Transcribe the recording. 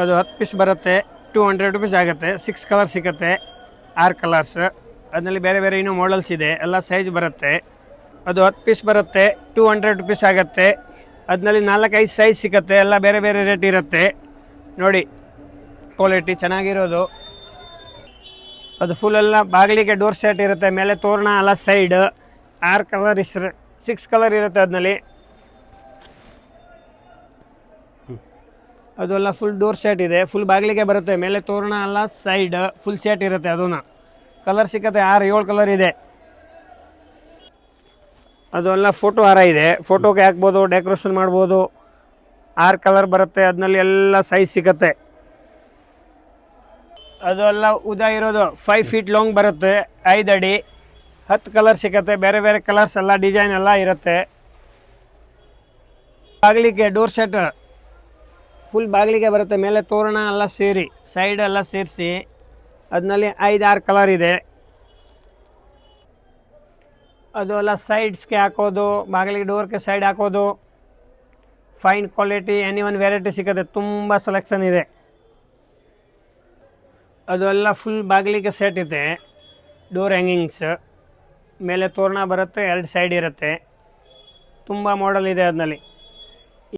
ಅದು 10 ಪೀಸ್ ಬರುತ್ತೆ, 200 ರುಪೀಸ್ ಆಗುತ್ತೆ. 6 ಕಲರ್ ಸಿಗುತ್ತೆ, 6 ಕಲರ್ಸ್. ಅದರಲ್ಲಿ ಬೇರೆ ಬೇರೆ ಇನ್ನೂ ಮಾಡಲ್ಸ್ ಇದೆ, ಎಲ್ಲ ಸೈಜ್ ಬರುತ್ತೆ. ಅದು 10 ಪೀಸ್ ಬರುತ್ತೆ, 200 ರುಪೀಸ್ ಆಗುತ್ತೆ. ಅದರಲ್ಲಿ 4-5 ಸೈಜ್ ಸಿಗುತ್ತೆ, ಎಲ್ಲ ಬೇರೆ ಬೇರೆ ರೇಟ್ ಇರುತ್ತೆ. ನೋಡಿ ಕ್ವಾಲಿಟಿ ಚೆನ್ನಾಗಿರೋದು. ಅದು ಫುಲ್ ಎಲ್ಲ ಬಾಗಿಲಿಗೆ ಡೋರ್ ಸೆಟ್ ಇರುತ್ತೆ, ಮೇಲೆ ತೋರಣ ಎಲ್ಲ ಸೈಡ್ 6 ಕಲರ್ 6 ಕಲರ್ ಇರುತ್ತೆ. ಅದರಲ್ಲಿ ಅದೆಲ್ಲ ಫುಲ್ ಡೋರ್ ಸೆಟ್ ಇದೆ, ಫುಲ್ ಬಾಗಿಲಿಗೆ ಬರುತ್ತೆ, ಮೇಲೆ ತೋರಣ ಎಲ್ಲ ಸೈಡ್ ಫುಲ್ ಸೆಟ್ ಇರುತ್ತೆ. ಅದನ್ನು ಕಲರ್ ಸಿಕ್ಕತ್ತೆ, 6-7 ಕಲರ್ ಇದೆ. ಅದೆಲ್ಲ ಫೋಟೋ ಹಾರ ಇದೆ, ಫೋಟೋಗೆ ಹಾಕ್ಬೋದು, ಡೆಕೋರೇಷನ್ ಮಾಡ್ಬೋದು. 6 ಕಲರ್ ಬರುತ್ತೆ, ಅದರಲ್ಲಿ ಎಲ್ಲ ಸೈಜ್ ಸಿಕ್ಕತ್ತೆ. ಅದೆಲ್ಲ ಉದ್ದ ಇರೋದು 5 ಫೀಟ್ ಲಾಂಗ್ ಬರುತ್ತೆ, 5 ಅಡಿ. 10 ಕಲರ್ ಸಿಕ್ಕತ್ತೆ, ಬೇರೆ ಬೇರೆ ಕಲರ್ಸ್ ಎಲ್ಲ ಡಿಸೈನ್ ಎಲ್ಲ ಇರುತ್ತೆ. ಬಾಗಿಲಿಗೆ ಡೋರ್ ಸೆಟ್ ಫುಲ್ ಬಾಗಿಲಿಗೆ ಬರುತ್ತೆ, ಮೇಲೆ ತೋರಣ ಎಲ್ಲ ಸೇರಿ ಸೈಡ್ ಎಲ್ಲ ಸೇರಿಸಿ ಅದರಲ್ಲಿ 5-6 ಕಲರ್ ಇದೆ. ಅದು ಎಲ್ಲ ಸೈಡ್ಸ್ಗೆ ಹಾಕೋದು, ಬಾಗಿಲಿಗೆ ಡೋರ್ಗೆ ಸೈಡ್ ಹಾಕೋದು. ಫೈನ್ ಕ್ವಾಲಿಟಿ ಎನಿ1 ವೆರೈಟಿ ಸಿಗುತ್ತೆ, ತುಂಬ ಸೆಲೆಕ್ಷನ್ ಇದೆ. ಅದು ಎಲ್ಲ ಫುಲ್ ಬಾಗಿಲಿಗೆ ಸೆಟ್ ಇದೆ, ಡೋರ್ ಹ್ಯಾಂಗಿಂಗ್ಸ್, ಮೇಲೆ ತೋರಣ ಬರುತ್ತೆ, 2 ಸೈಡ್ ಇರುತ್ತೆ. ತುಂಬ ಮಾಡೆಲ್ ಇದೆ ಅದರಲ್ಲಿ.